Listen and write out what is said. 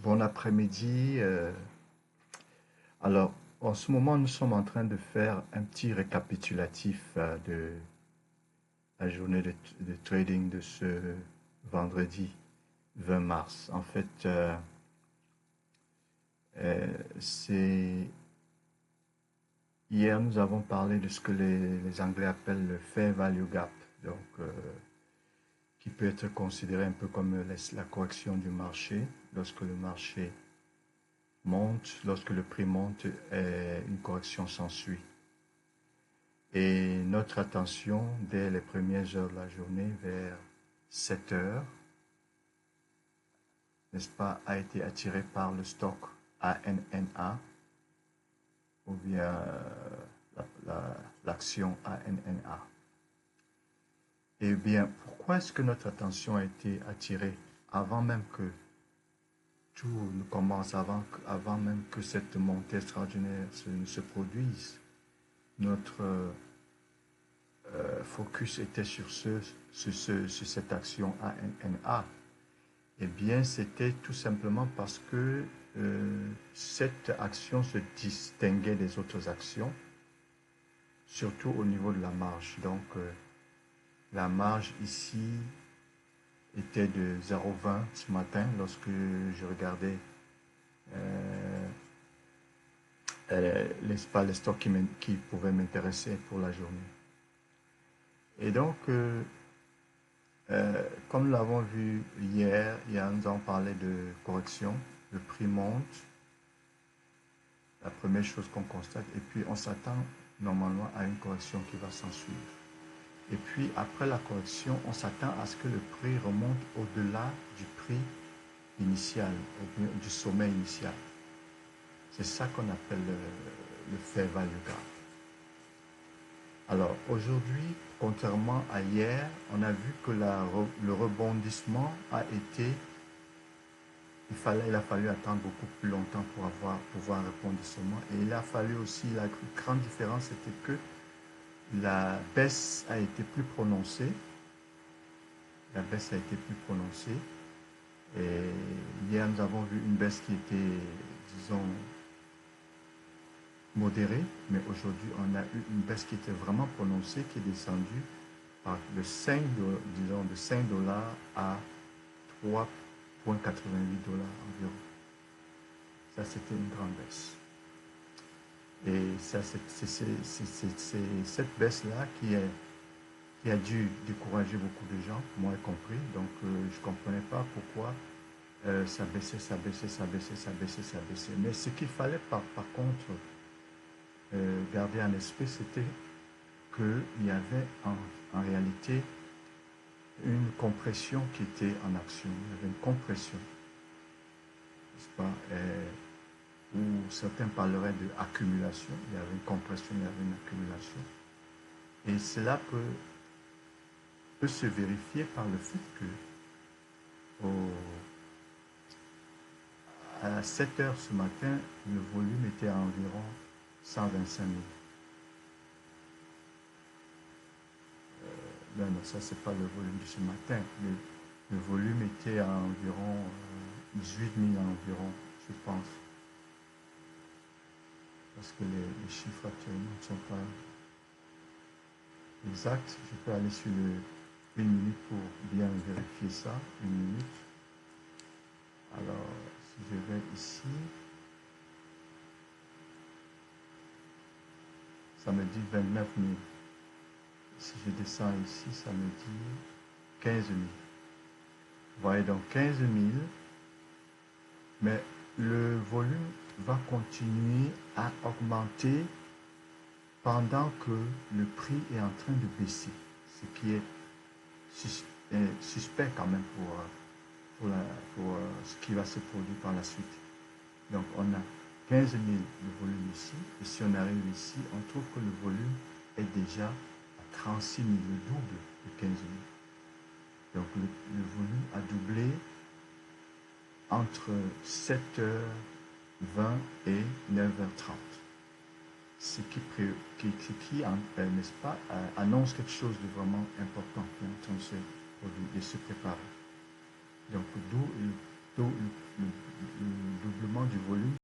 Bon après-midi. Alors, en ce moment, nous sommes en train de faire un petit récapitulatif de la journée de trading de ce vendredi 20 mars. En fait, c'est hier nous avons parlé de ce que les Anglais appellent le fair value gap, donc qui peut être considéré un peu comme la correction du marché lorsque le marché monte, lorsque le prix monte, une correction s'ensuit. Et notre attention, dès les premières heures de la journée, vers 7 heures, n'est-ce pas, a été attirée par le stock ANNA, ou bien l'action ANNA. Eh bien, pourquoi est-ce que notre attention a été attirée avant même que tout ne commence, avant même que cette montée extraordinaire se produise? Notre focus était sur cette action ANNA. Eh bien, c'était tout simplement parce que cette action se distinguait des autres actions, surtout au niveau de la marge. Donc, la marge ici était de 0,20 ce matin lorsque je regardais les stocks qui pouvaient m'intéresser pour la journée. Et donc, comme nous l'avons vu hier, nous avons parlé de correction. Le prix monte, la première chose qu'on constate, et puis on s'attend normalement à une correction qui va s'en suivre. Et puis après la correction, on s'attend à ce que le prix remonte au-delà du prix initial, du sommet initial. C'est ça qu'on appelle le fair value gap. Alors aujourd'hui, contrairement à hier, on a vu que le rebondissement a été, il a fallu attendre beaucoup plus longtemps pour pouvoir un rebondissement. Et il a fallu aussi, la grande différence c'était que la baisse a été plus prononcée. La baisse a été plus prononcée. Et hier, nous avons vu une baisse qui était, disons, modérée, mais aujourd'hui, on a eu une baisse qui était vraiment prononcée, qui est descendue de 5, disons, de 5 dollars à 3,88 $ environ. Ça, c'était une grande baisse. Et ça, c'est cette baisse-là qui a dû décourager beaucoup de gens, moi y compris. Donc, je ne comprenais pas pourquoi ça baissait, ça baissait, ça baissait, ça baissait, ça baissait. Mais ce qu'il fallait par contre garder en esprit, c'était qu'il y avait en réalité une compression qui était en action. Il y avait une compression, n'est-ce pas, où certains parleraient d'accumulation. Il y avait une compression, il y avait une accumulation. Et cela peut se vérifier par le fait que à 7 heures ce matin, le volume était à environ 125 000. Non, ça c'est pas le volume de ce matin. Le volume était à environ 18 000 environ, je pense. Parce que les chiffres actuellement ne sont pas exacts. Je peux aller sur une minute pour bien vérifier ça. Une minute. Alors, si je vais ici, ça me dit 29 000. Si je descends ici, ça me dit 15 000. Vous voyez donc 15 000, mais le volume va continuer à augmenter pendant que le prix est en train de baisser, ce qui est suspect quand même pour ce qui va se produire par la suite. Donc on a 15 000 de volume ici, et si on arrive ici, on trouve que le volume est déjà à 36 000, le double de 15 000. Donc le volume a doublé entre 7h20 et 9h30. Ce qui n'est-ce pas, annonce quelque chose de vraiment important qui est en train de se préparer. Donc d'où du volume